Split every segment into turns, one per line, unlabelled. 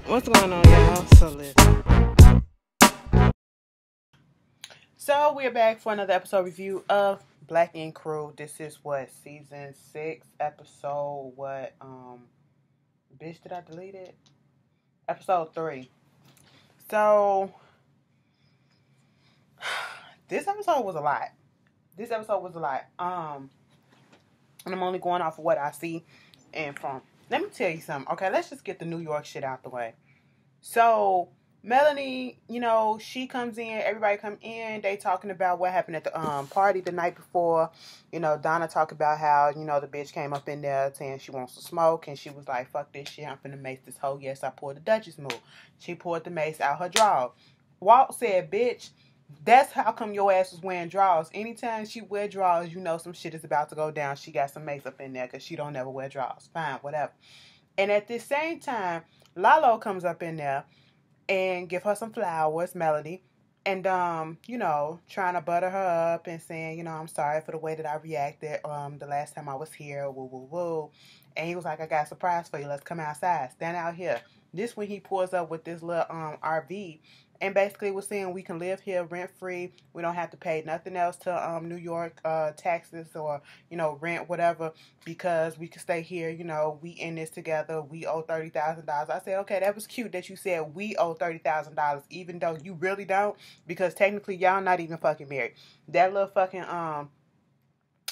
What's going on, y'all? So listen. So we're back for another episode review of Black Ink Crew. This is what, season 6, episode what? Bitch, did I delete it? Episode 3. So this episode was a lot. And I'm only going off of what I see and from. Let me tell you something. Okay, let's just get the New York shit out the way. So Melanie, she comes in, everybody come in, they talking about what happened at the party the night before. Donna talked about how, the bitch came up in there saying she wants to smoke, and she was like, fuck this shit, I'm finna mace this hoe. Yes, I pulled the Duchess move. She pulled the mace out her drawer. Walt said, bitch, that's how come your ass was wearing drawers. Anytime she wear drawers, some shit is about to go down. She got some mace up in there because she don't never wear drawers. Fine, whatever. And at the same time, Lalo comes up in there and give her some flowers, Melody, and trying to butter her up and saying, I'm sorry for the way that I reacted the last time I was here, woo woo woo. And he was like, I got a surprise for you. Let's come outside. Stand out here. This when he pulls up with this little RV and basically was saying we can live here rent free. We don't have to pay nothing else to New York taxes or rent, whatever, because we can stay here. We in this together. We owe $30,000. I said, okay, that was cute that you said we owe $30,000, even though you really don't, because technically y'all not even fucking married. That little fucking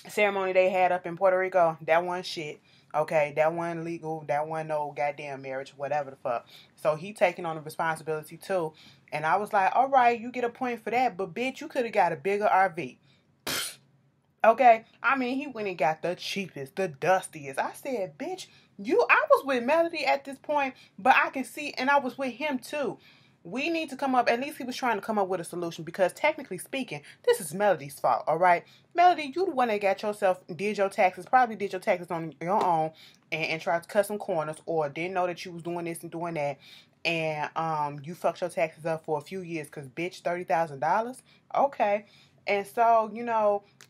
ceremony they had up in Puerto Rico, that one shit. Okay, that wasn't legal. That wasn't no goddamn marriage, whatever the fuck. So he taking on the responsibility too. And I was like, all right, you get a point for that, but bitch, you could have got a bigger RV. Okay, I mean, he went and got the cheapest, the dustiest. I said, bitch, I was with Melody at this point, but I can see, and I was with him too. We need to come up, at least he was trying to come up with a solution, because technically speaking, this is Melody's fault, all right? Melody, you the one that did your taxes, probably did your taxes on your own, and tried to cut some corners, or didn't know that you was doing this and doing that, and you fucked your taxes up for a few years, because bitch, $30,000? Okay. And so,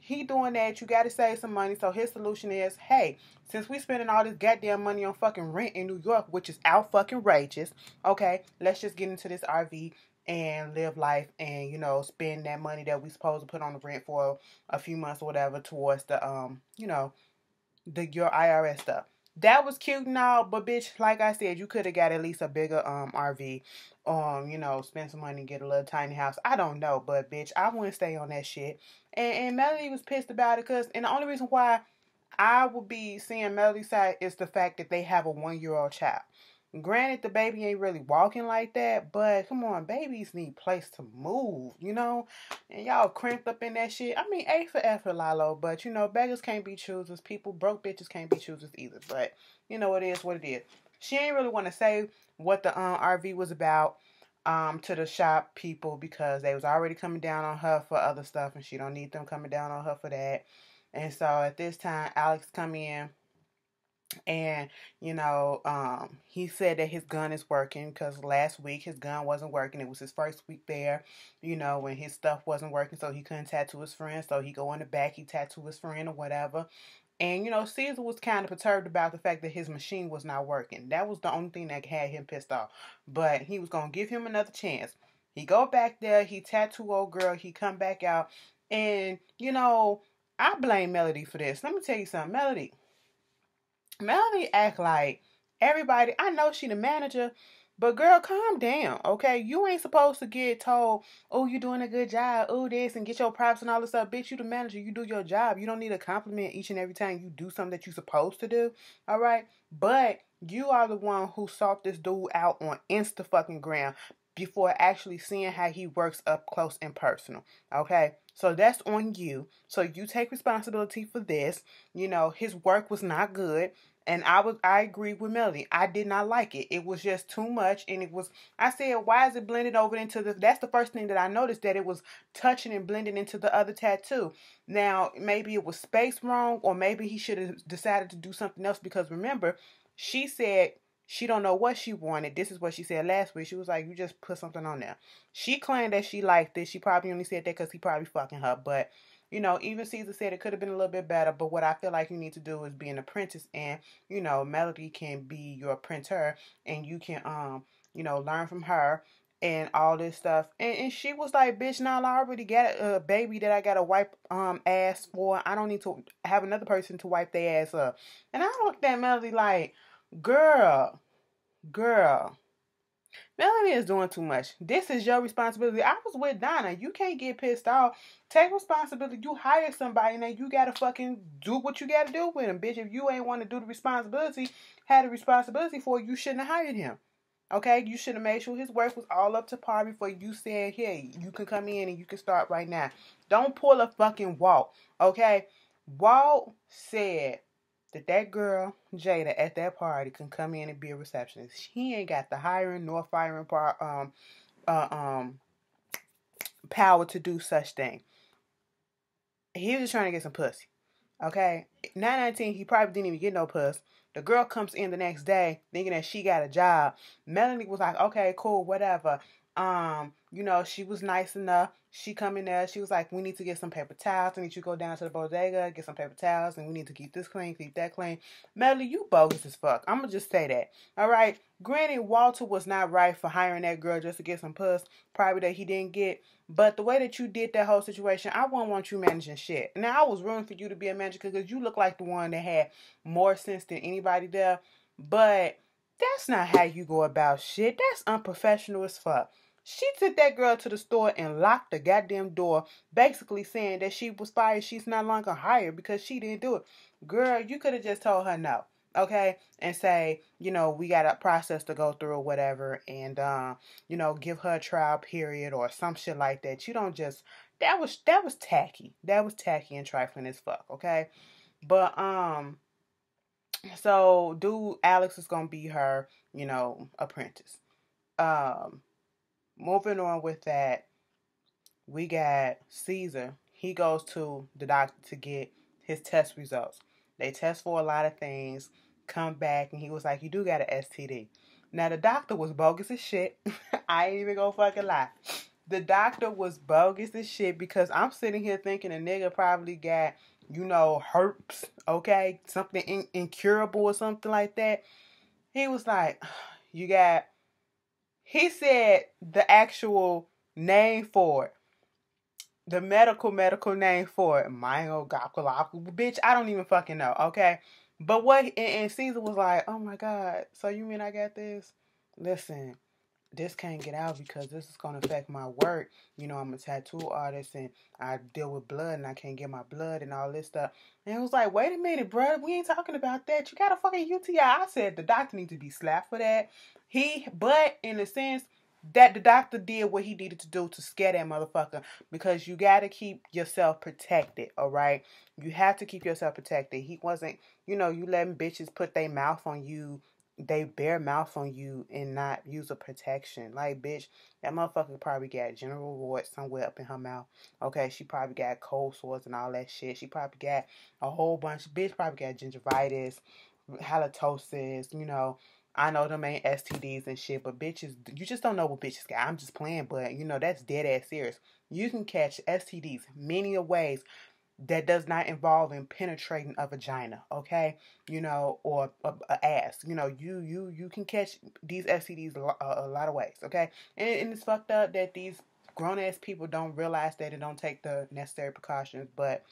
he doing that, you got to save some money. So his solution is, hey, since we spending all this goddamn money on fucking rent in New York, which is out fucking outrageous, okay, let's just get into this RV and live life and, spend that money that we supposed to put on the rent for a few months or whatever towards the, your IRS stuff. That was cute and all, but bitch, like I said, you could have got at least a bigger RV. Spend some money and get a little tiny house. I don't know, but bitch, I wouldn't stay on that shit. And Melody was pissed about it and the only reason why I would be seeing Melody's side is the fact that they have a 1-year-old child. Granted, the baby ain't really walking like that, but come on, babies need place to move, And y'all cramped up in that shit. I mean, A for effort, Lalo, but beggars can't be choosers. People, broke bitches can't be choosers either. But it is what it is. She ain't really want to say what the RV was about to the shop people because they was already coming down on her for other stuff, and she don't need them coming down on her for that. And so at this time, Alex come in. And, he said that his gun is working because last week his gun wasn't working. It was his first week there, when his stuff wasn't working, so he couldn't tattoo his friend. So he go in the back, he tattoo his friend or whatever. And, Caesar was kind of perturbed about the fact that his machine was not working. That was the only thing that had him pissed off. But he was going to give him another chance. He go back there, he tattoo old girl, he come back out. And, I blame Melody for this. Let me tell you something. Melody act like everybody, I know she the manager, but girl, calm down, okay? You ain't supposed to get told, oh, you doing a good job, oh, this, and get your props and all this stuff. Bitch, you the manager, you do your job. You don't need a compliment each and every time you do something that you supposed to do, all right? But you are the one who sought this dude out on Insta fucking gram before actually seeing how he works up close and personal, okay? So that's on you. So you take responsibility for this. His work was not good. And I agree with Melody. I did not like it. It was just too much. And I said, why is it blended over into that's the first thing that I noticed, that it was touching and blending into the other tattoo. Now, maybe it was spaced wrong, or maybe he should have decided to do something else, because remember, she said she don't know what she wanted. This is what she said last week. She was like, you just put something on there. She claimed that she liked it. She probably only said that because he probably fucking her. But You know, even Caesar said it could have been a little bit better, but what I feel like you need to do is be an apprentice, and you know, Melody can be your apprentice, and you can you know, learn from her and all this stuff. And she was like, bitch, now I already got a baby that I gotta wipe ass for. I don't need to have another person to wipe their ass up. And I looked at Melody like, girl, girl. Melanie is doing too much. This is your responsibility. I was with Donna. You can't get pissed off. Take responsibility. You hire somebody, and then you gotta fucking do what you gotta do with him, bitch. If you ain't want to do the responsibility, had the responsibility for it, you shouldn't have hired him. Okay, you should have made sure his work was all up to par before you said, hey, you can come in and you can start right now. Don't pull a fucking Walt, okay? Walt said that girl, Jada, at that party can come in and be a receptionist. She ain't got the hiring nor firing power to do such thing. He was just trying to get some pussy, okay? 919, he probably didn't even get no puss. The girl comes in the next day thinking that she got a job. Melanie was like, okay, cool, whatever. You know, she was nice enough. She come in there. She was like, we need to get some paper towels. I need you to go down to the bodega, get some paper towels, and we need to keep this clean, keep that clean. Melanie, you bogus as fuck. I'm going to just say that. All right? Granted, Walter was not right for hiring that girl just to get some puss, probably that he didn't get. But the way that you did that whole situation, I wouldn't want you managing shit. Now, I was rooting for you to be a manager because you look like the one that had more sense than anybody there. But that's not how you go about shit. That's unprofessional as fuck. She took that girl to the store and locked the goddamn door, basically saying that she was fired. She's no longer hired because she didn't do it. Girl, you could have just told her no, okay? And say, you know, we got a process to go through or whatever, and, you know, give her a trial period or some shit like that. You don't just, that was tacky. That was tacky and trifling as fuck, okay? But, so, dude, Alex is going to be her, you know, apprentice. Moving on with that, we got Caesar. He goes to the doctor to get his test results. They test for a lot of things, come back, and he was like, you do got an STD. Now, the doctor was bogus as shit. I ain't even gonna fucking lie. The doctor was bogus as shit because I'm sitting here thinking a nigga probably got, you know, herpes, okay? Something incurable or something like that. He was like, you got... He said the actual name for it. The medical name for it. Myoglobulitis. Bitch, I don't even fucking know, okay? But what, and Caesar was like, oh my God, so you mean I got this? Listen, this can't get out because this is going to affect my work. You know, I'm a tattoo artist and I deal with blood and I can't get my blood and all this stuff. And it was like, wait a minute, bro. We ain't talking about that. You got a fucking UTI. I said the doctor needs to be slapped for that. But in a sense, that the doctor did what he needed to do to scare that motherfucker because you got to keep yourself protected, all right? You have to keep yourself protected. He wasn't, you know, you letting bitches put their mouth on you, they bare mouth on you and not use a protection. Like, bitch, that motherfucker probably got general warts somewhere up in her mouth. Okay, she probably got cold sores and all that shit. She probably got a whole bunch. Bitch probably got gingivitis, halitosis, you know. I know them ain't STDs and shit, but bitches, you just don't know what bitches got. I'm just playing, but you know, that's dead ass serious. You can catch STDs many a ways that does not involve in penetrating a vagina, okay? You know, or a ass. You know, you can catch these STDs a lot of ways, okay? And it's fucked up that these grown ass people don't realize that and don't take the necessary precautions, but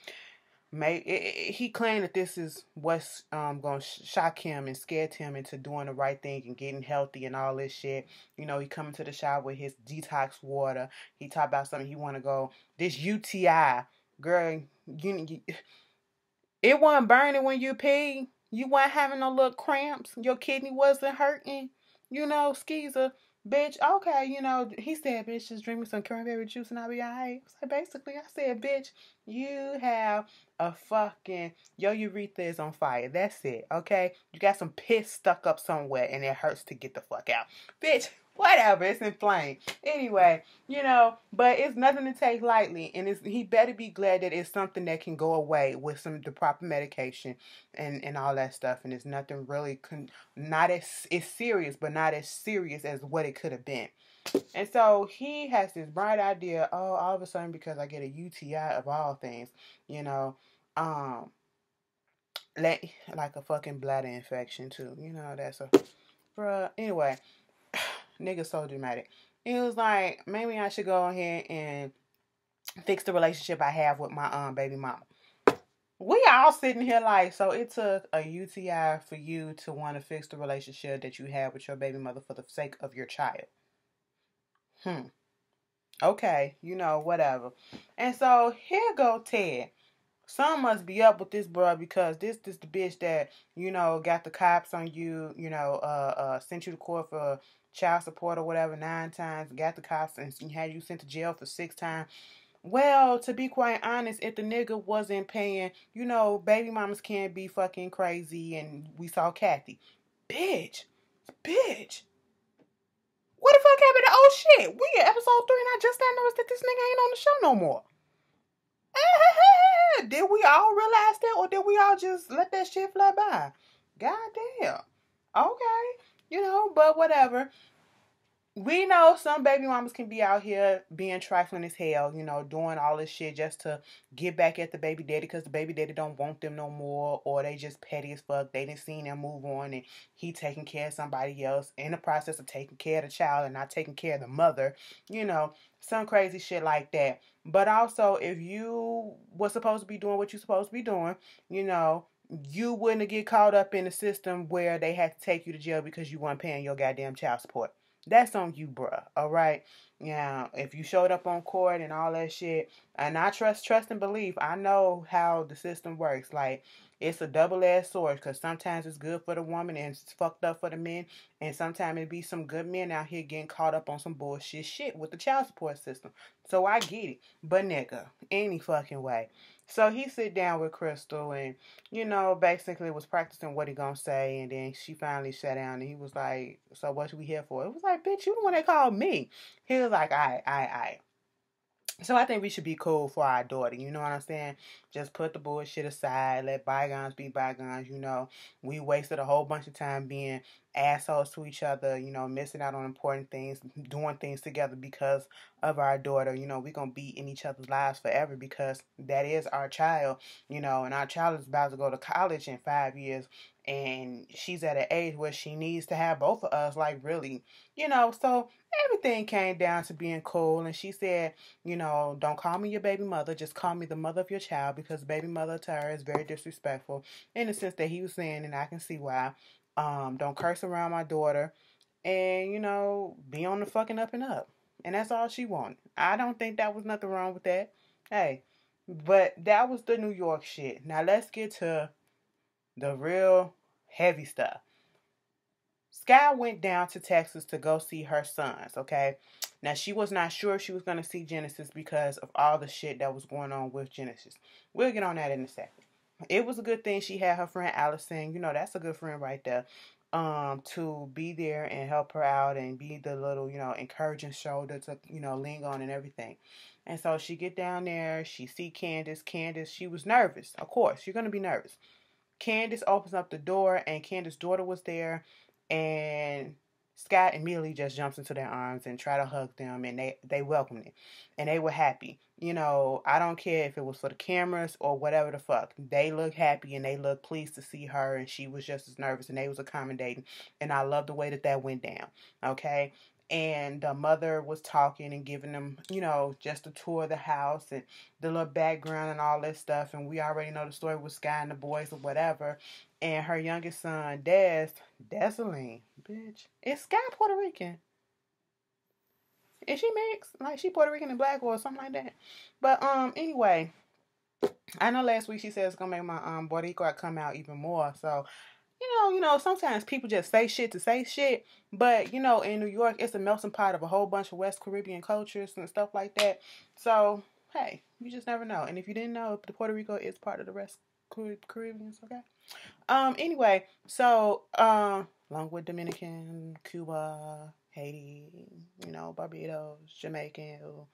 he claimed that this is what's going to shock him and scared him into doing the right thing and getting healthy and all this shit. You know, he coming to the shop with his detox water. He talked about something he want to go. This UTI, girl, it wasn't burning when you pee. You weren't having no little cramps. Your kidney wasn't hurting. You know, Skeezer. Bitch, okay, you know, he said, bitch, just drink me some cranberry juice and I'll be alright. So basically, I said, bitch, you have a fucking, your urethra is on fire. That's it, okay? You got some piss stuck up somewhere and it hurts to get the fuck out. Bitch, Whatever, it's inflamed. Anyway, but it's nothing to take lightly, and he better be glad that it's something that can go away with the proper medication and all that stuff, and it's nothing really not as it's serious, but not as serious as what it could have been. And so he has this bright idea. Oh, all of a sudden, because I get a UTI of all things, um, like a fucking bladder infection too. That's a bruh. Anyway, nigga so dramatic. He was like, maybe I should go ahead and fix the relationship I have with my baby mama. We all sitting here like, so it took a UTI for you to want to fix the relationship that you have with your baby mother for the sake of your child. Okay, whatever. And so here go Ted. Some must be up with this bruh, because this the bitch that, got the cops on you, sent you to court for child support or whatever 9 times, got the cops and had you sent to jail for 6 times. Well, to be quite honest, if the nigga wasn't paying, baby mamas can't be fucking crazy, and we saw Kathy. Bitch. What the fuck happened to shit? We at episode 3 and I just noticed that this nigga ain't on the show no more. Did we all realize that, or did we all just let that shit fly by? Goddamn. Okay. But whatever. We know some baby mamas can be out here being trifling as hell, doing all this shit just to get back at the baby daddy because the baby daddy don't want them no more, or they just petty as fuck. They didn't see them move on and he taking care of somebody else in the process of taking care of the child and not taking care of the mother, some crazy shit like that. But also, if you was supposed to be doing what you're supposed to be doing, you wouldn't get caught up in the system where they had to take you to jail because you weren't paying your goddamn child support. That's on you, bruh. All right. Yeah. If you showed up on court and all that shit, and I trust and believe, I know how the system works. Like, it's a double-edged sword, because sometimes it's good for the woman and it's fucked up for the men, and sometimes it be some good men out here getting caught up on some bullshit shit with the child support system. So I get it. But nigga, any fucking way. So he sit down with Crystal and, basically was practicing what he gonna say, and then she finally sat down and he was like, so what we here for? It was like, bitch, you the one that called me. He was like, I. So I think we should be cool for our daughter. You know what I'm saying? Just put the bullshit aside. Let bygones be bygones. We wasted a whole bunch of time being assholes to each other, missing out on important things, doing things together because of our daughter. We're going to be in each other's lives forever because that is our child, and our child is about to go to college in 5 years. And she's at an age where she needs to have both of us, like, really, so everything came down to being cool. And she said, don't call me your baby mother, just call me the mother of your child, because baby mother to her is very disrespectful, in the sense that he was saying, and I can see why. Don't curse around my daughter, and, be on the fucking up and up. And that's all she wanted. I don't think that was nothing wrong with that. Hey, but that was the New York shit. Now let's get to the real heavy stuff. Sky went down to Texas to go see her sons, okay? Now, she was not sure if she was going to see Genesis because of all the shit that was going on with Genesis. We'll get on that in a second. It was a good thing she had her friend Allison. That's a good friend right there. To be there and help her out and be the little, encouraging shoulder to, lean on and everything. And so she get down there, she see Candace. Candace, she was nervous. Of course, you're going to be nervous. Candace opens up the door, and Candace's daughter was there, and Scott immediately just jumps into their arms and try to hug them, and they welcomed it, and they were happy. I don't care if it was for the cameras or whatever the fuck. They look happy, and they look pleased to see her, and she was just as nervous, and they was accommodating, and I love the way that went down, okay? And the mother was talking and giving them, just a tour of the house and the little background and all that stuff. And we already know the story with Sky and the boys or whatever. And her youngest son, Desaline, bitch. Is Sky Puerto Rican? Is she mixed? Like, she Puerto Rican and black or something like that? But, anyway, I know last week she said it's gonna make my, Boricua come out even more. So, sometimes people just say shit to say shit. But, in New York, it's a melting pot of a whole bunch of West Caribbean cultures and stuff like that. So, hey, you just never know. And if you didn't know, the Puerto Rico is part of the West Caribbean, okay? Anyway, so, along with Dominican, Cuba, Haiti, Barbados, Jamaica,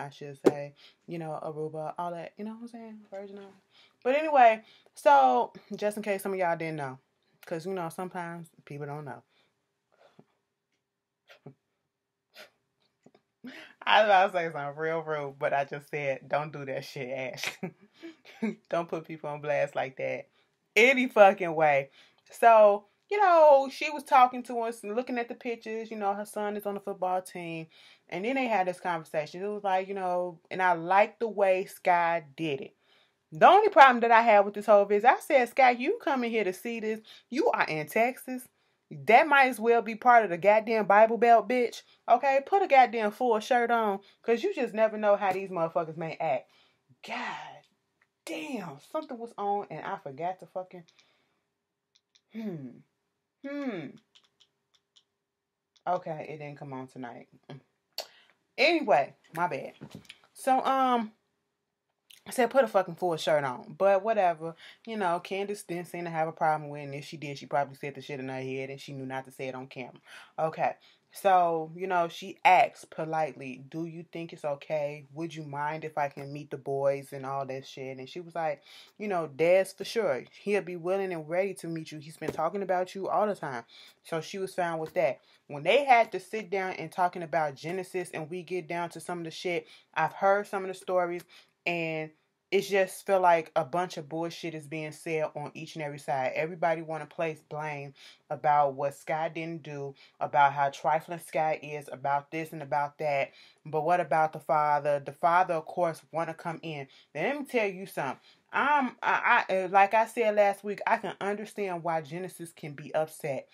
I should say, Aruba, all that, you know what I'm saying? Virgin Islands. But anyway, so just in case some of y'all didn't know, because, sometimes people don't know. I was about to say something real rude, but I just said, don't do that shit, Ash. Don't put people on blast like that. Any fucking way. So, she was talking to us and looking at the pictures. Her son is on the football team. And then they had this conversation. It was like, and I like the way Sky did it. The only problem that I had with this whole visit, I said, Sky, you coming here to see this. You are in Texas. That might as well be part of the goddamn Bible Belt, bitch. Okay, put a goddamn full shirt on, because you just never know how these motherfuckers may act. God damn, something was on and I forgot to fucking... Okay, it didn't come on tonight. Anyway, my bad. So, I said, put a fucking full shirt on. But whatever. Candace didn't seem to have a problem with it. And if she did, she probably said the shit in her head and she knew not to say it on camera. Okay. So, she asked politely, do you think it's okay? Would you mind if I can meet the boys and all that shit? And she was like, Dad's for sure. He'll be willing and ready to meet you. He's been talking about you all the time. So she was fine with that. When they had to sit down and talking about Genesis and we get down to some of the shit, I've heard some of the stories. And it just feel like a bunch of bullshit is being said on each and every side. Everybody want to place blame about what Sky didn't do, about how trifling Sky is, about this and about that. But what about the father? The father, of course, want to come in. Now, let me tell you something. I like I said last week, I can understand why Genesis can be upset.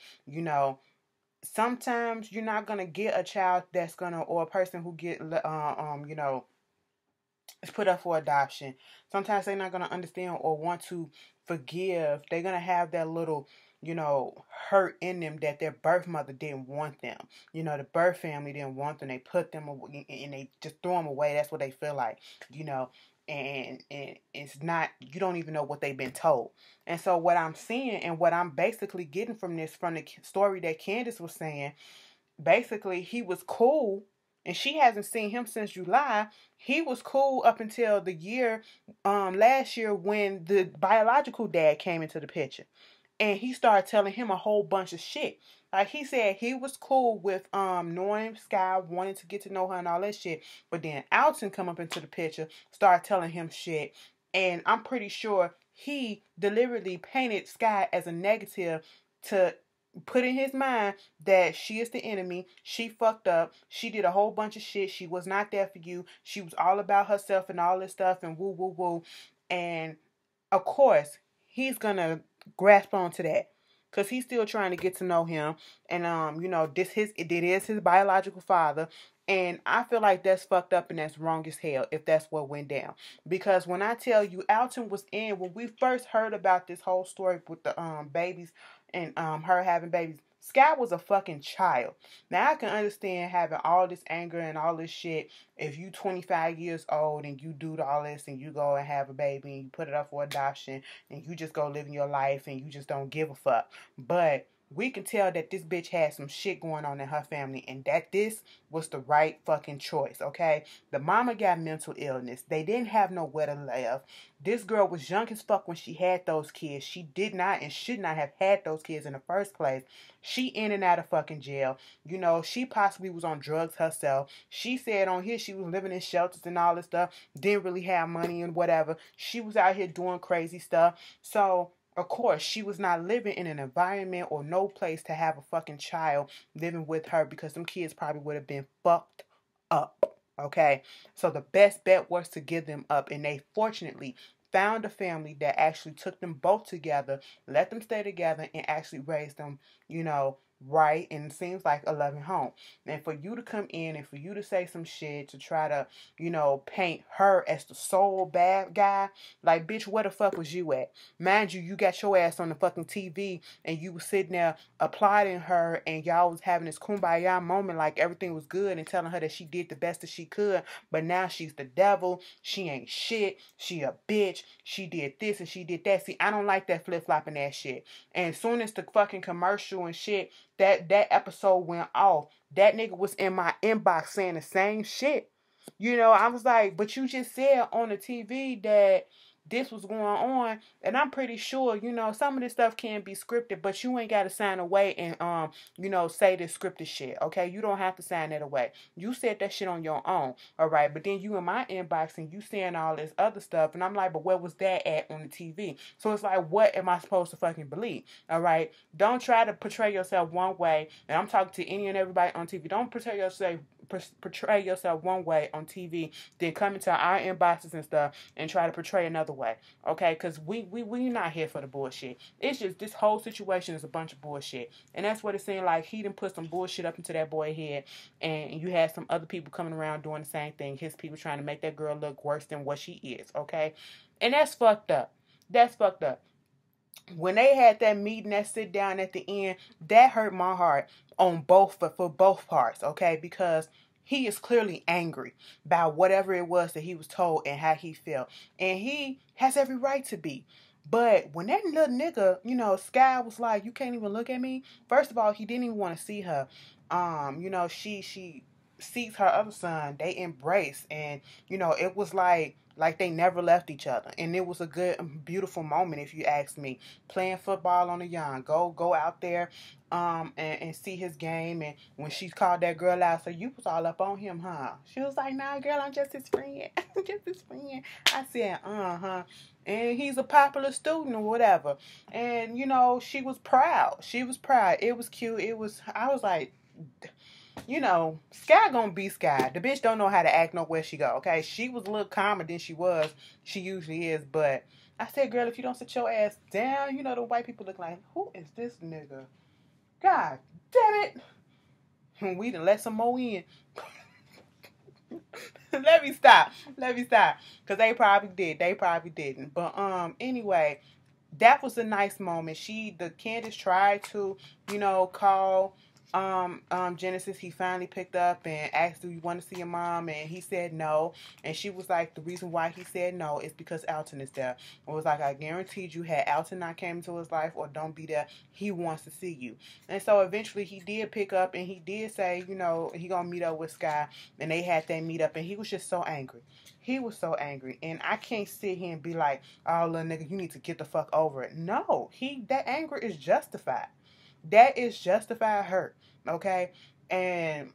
Sometimes you're not gonna get a child that's gonna, or a person who get is put up for adoption. Sometimes they're not going to understand or want to forgive. They're going to have that little, hurt in them that their birth mother didn't want them. The birth family didn't want them. They put them away and they just throw them away. That's what they feel like, and it's not, you don't even know what they've been told. And so what I'm seeing and what I'm basically getting from this, from the story that Candace was saying, basically he was cool. And she hasn't seen him since July. He was cool up until the year, last year, when the biological dad came into the picture. And he started telling him a whole bunch of shit. Like he said, he was cool with knowing Sky, wanting to get to know her and all that shit. But then Alton come up into the picture, started telling him shit. And I'm pretty sure he deliberately painted Sky as a negative to put in his mind that she is the enemy. She fucked up. She did a whole bunch of shit. She was not there for you. She was all about herself and all this stuff and woo woo woo. And of course, he's gonna grasp onto that because he's still trying to get to know him. And it is his biological father. And I feel like that's fucked up and that's wrong as hell if that's what went down. Because when I tell you, Alton was in, when we first heard about this whole story with the babies and her having babies, Sky was a fucking child. Now I can understand having all this anger and all this shit if you 25 years old and you do all this and you go and have a baby and you put it up for adoption and you just go living your life and you just don't give a fuck. But we can tell that this bitch had some shit going on in her family and that this was the right fucking choice, okay? The mama got mental illness. They didn't have nowhere to live. This girl was young as fuck when she had those kids. She did not and should not have had those kids in the first place. She in and out of fucking jail. She possibly was on drugs herself. She said on here she was living in shelters and all this stuff. Didn't really have money and whatever. She was out here doing crazy stuff. So of course, she was not living in an environment or no place to have a fucking child living with her because them kids probably would have been fucked up. Okay? So the best bet was to give them up. And they fortunately found a family that actually took them both together, let them stay together, and actually raised them, right, and it seems like a loving home. And for you to come in and for you to say some shit to try to, paint her as the sole bad guy, like, bitch, where the fuck was you at? Mind you, you got your ass on the fucking TV and you was sitting there applauding her and y'all was having this kumbaya moment like everything was good and telling her that she did the best that she could, but now she's the devil, she ain't shit, she a bitch, she did this and she did that. See, I don't like that flip-flopping ass shit. And as soon as the fucking commercial and shit that episode went off, that nigga was in my inbox saying the same shit. You know, I was like, but you just said on the TV that this was going on, and I'm pretty sure, you know, some of this stuff can be scripted, but you ain't got to sign away and you know, say this scripted shit. Okay, you don't have to sign that away. You said that shit on your own, all right. But then you in my inbox and you saying all this other stuff, and I'm like, but where was that at on the TV? So it's like, what am I supposed to fucking believe? All right, don't try to portray yourself one way, and I'm talking to any and everybody on TV. Don't portray yourself one way on TV, then come into our inboxes and stuff and try to portray another way, okay? Because we not here for the bullshit. It's just this whole situation is a bunch of bullshit, and that's what it seemed like. He done put some bullshit up into that boy's head, and you had some other people coming around doing the same thing. His people trying to make that girl look worse than what she is, okay? And that's fucked up. That's fucked up. When they had that meeting, that sit down at the end, that hurt my heart on both for both parts, okay? Because he is clearly angry about whatever it was that he was told and how he felt, and he has every right to be. But when that little nigga, you know, Sky was like, "You can't even look at me." First of all, he didn't even want to see her. You know, she sees her other son. They embrace, and you know, it was like they never left each other, and it was a good, beautiful moment, if you ask me. Playing football on the young, go out there, and see his game. And when she called that girl out, so you was all up on him, huh? She was like, "Nah, girl, I'm just his friend, just his friend." I said, and he's a popular student or whatever. And you know, she was proud. She was proud. It was cute. I was like, you know, Sky gonna be Sky. The bitch don't know how to act nowhere she go, okay? She was a little calmer than she usually is, but I said, girl, if you don't sit your ass down, you know, the white people look like, who is this nigga? God damn it. We done let some more in. Let me stop. Because they probably did. They probably didn't. But anyway, that was a nice moment. The Candace tried to, you know, call Genesis. He finally picked up and asked, "Do you want to see your mom?" And he said no. And she was like, the reason why he said no is because Alton is there. It was like, I guaranteed you, had Alton not came into his life or don't be there, he wants to see you. And so eventually he did pick up, and he did say, you know, he gonna meet up with Sky. And they had that meet up, and he was just so angry. He was so angry. And I can't sit here and be like, "Oh, little nigga, you need to get the fuck over it." No, that anger is justified. That is justified hurt, okay? And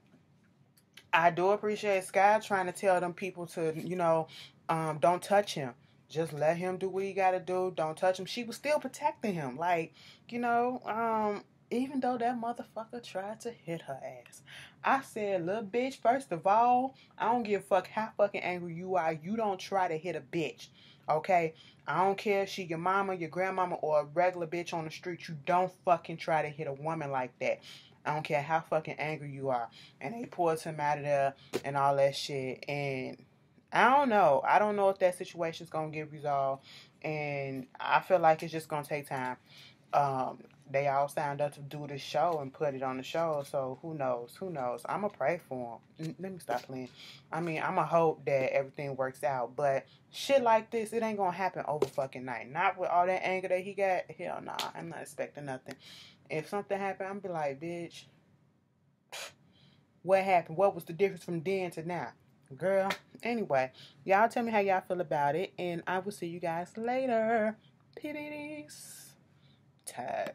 I do appreciate Sky trying to tell them people to, you know, don't touch him. Just let him do what he got to do. Don't touch him. She was still protecting him. Like, you know, even though that motherfucker tried to hit her ass. I said, little bitch, first of all, I don't give a fuck how fucking angry you are. You don't try to hit a bitch. Okay? I don't care if she your mama, your grandmama, or a regular bitch on the street. You don't fucking try to hit a woman like that. I don't care how fucking angry you are. And they pulled him out of there and all that shit. And I don't know. I don't know if that situation's going to get resolved. And I feel like it's just going to take time. They all signed up to do this show and put it on the show. So who knows? Who knows? I'm going to pray for him. Let me stop playing. I mean, I'm going to hope that everything works out. But shit like this, it ain't going to happen over fucking night. Not with all that anger that he got. Hell nah. I'm not expecting nothing. If something happened, I'm be like, bitch, what happened? What was the difference from then to now? Girl, anyway, y'all tell me how y'all feel about it, and I will see you guys later. Peace. Tag.